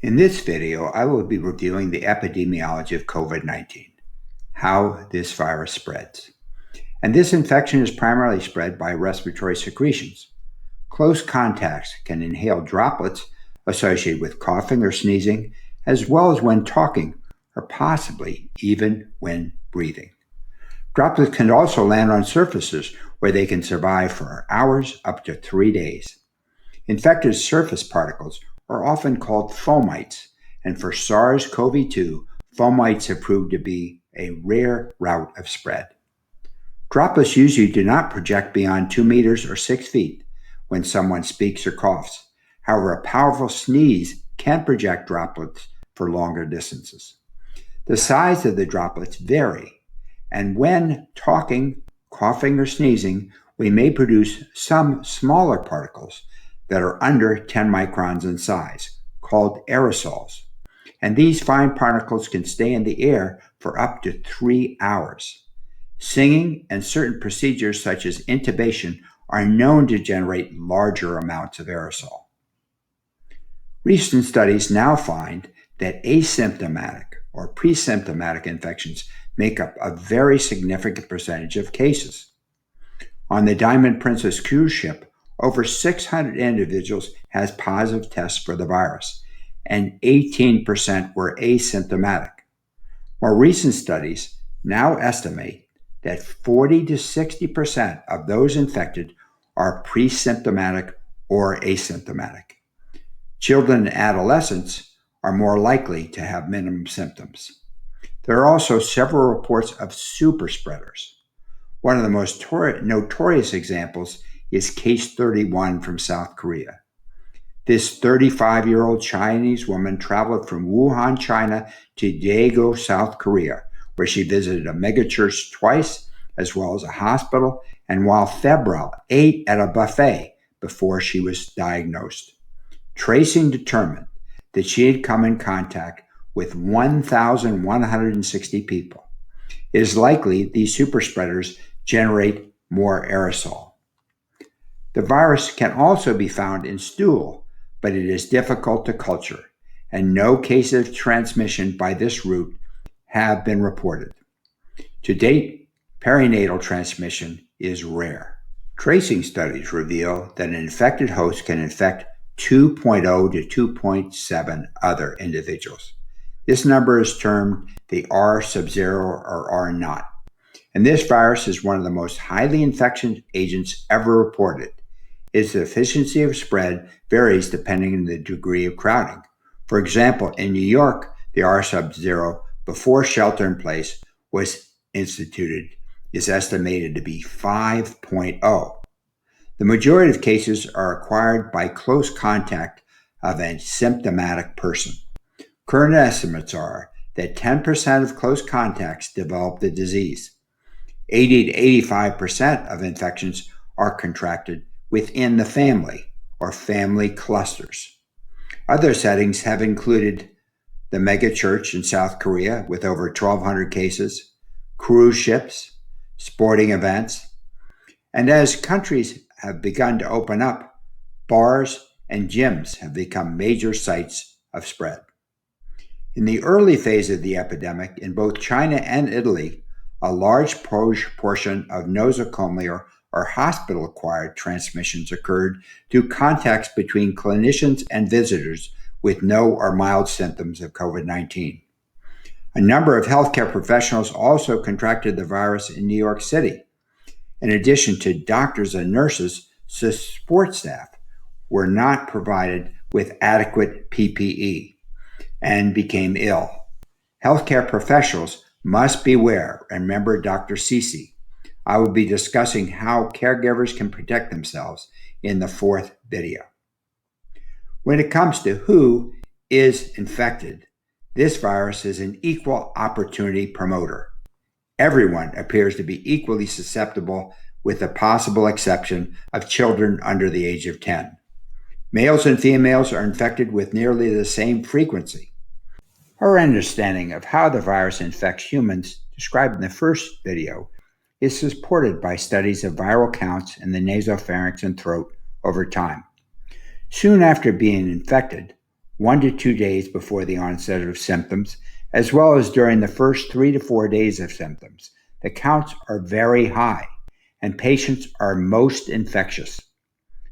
In this video, I will be reviewing the epidemiology of COVID-19, how this virus spreads. And this infection is primarily spread by respiratory secretions. Close contacts can inhale droplets associated with coughing or sneezing, as well as when talking, or possibly even when breathing. Droplets can also land on surfaces where they can survive for hours up to 3 days. Infected surface particles are often called fomites, and for SARS-CoV-2, fomites have proved to be a rare route of spread. Droplets usually do not project beyond 2 meters or 6 feet when someone speaks or coughs. However, a powerful sneeze can project droplets for longer distances. The size of the droplets vary, and when talking, coughing, or sneezing, we may produce some smaller particles that are under 10 microns in size, called aerosols. And these fine particles can stay in the air for up to 3 hours. Singing and certain procedures such as intubation are known to generate larger amounts of aerosol. Recent studies now find that asymptomatic or pre-symptomatic infections make up a very significant percentage of cases. On the Diamond Princess cruise ship, over 600 individuals had positive tests for the virus, and 18% were asymptomatic. More recent studies now estimate that 40 to 60% of those infected are pre-symptomatic or asymptomatic. Children and adolescents are more likely to have minimum symptoms. There are also several reports of super spreaders. One of the most notorious examples is case 31 from South Korea. This 35-year-old Chinese woman traveled from Wuhan, China to Daegu, South Korea, where she visited a megachurch twice, as well as a hospital, and while febrile, ate at a buffet before she was diagnosed. Tracing determined that she had come in contact with 1,160 people. It is likely these super spreaders generate more aerosol. The virus can also be found in stool, but it is difficult to culture, and no cases of transmission by this route have been reported. To date, perinatal transmission is rare. Tracing studies reveal that an infected host can infect 2.0 to 2.7 other individuals. This number is termed the R sub 0 or R naught. And this virus is one of the most highly infectious agents ever reported. Its efficiency of spread varies depending on the degree of crowding. For example, in New York, the R sub 0 before shelter in place was instituted is estimated to be 5.0. The majority of cases are acquired by close contact of a symptomatic person. Current estimates are that 10% of close contacts develop the disease. 80 to 85% of infections are contracted within the family or family clusters. Other settings have included the megachurch in South Korea with over 1,200 cases, cruise ships, sporting events, and as countries have begun to open up, bars and gyms have become major sites of spread. In the early phase of the epidemic, in both China and Italy, a large portion of nosocomial or hospital-acquired transmissions occurred through contacts between clinicians and visitors with no or mild symptoms of COVID-19. A number of healthcare professionals also contracted the virus in New York City. In addition to doctors and nurses, support staff were not provided with adequate PPE and became ill. Healthcare professionals must beware. Remember Dr. Sisi. I will be discussing how caregivers can protect themselves in the fourth video. When it comes to who is infected, this virus is an equal opportunity promoter. Everyone appears to be equally susceptible with the possible exception of children under the age of 10. Males and females are infected with nearly the same frequency. Our understanding of how the virus infects humans, described in the first video, is supported by studies of viral counts in the nasopharynx and throat over time. Soon after being infected, 1 to 2 days before the onset of symptoms, as well as during the first 3 to 4 days of symptoms. The counts are very high, and patients are most infectious.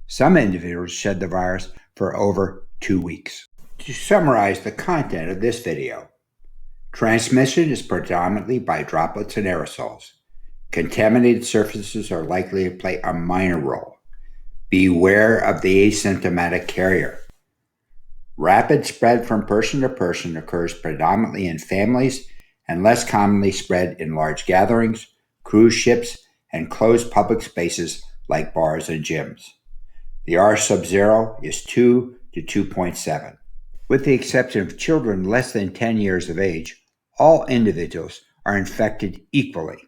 Some individuals shed the virus for over 2 weeks. To summarize the content of this video, transmission is predominantly by droplets and aerosols. Contaminated surfaces are likely to play a minor role. Beware of the asymptomatic carrier. Rapid spread from person to person occurs predominantly in families and less commonly spread in large gatherings, cruise ships, and closed public spaces like bars and gyms. The R sub 0 is 2 to 2.7. With the exception of children less than 10 years of age, all individuals are infected equally.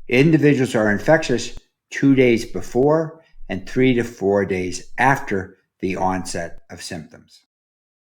Individuals are infectious 2 days before and 3 to 4 days after the onset of symptoms.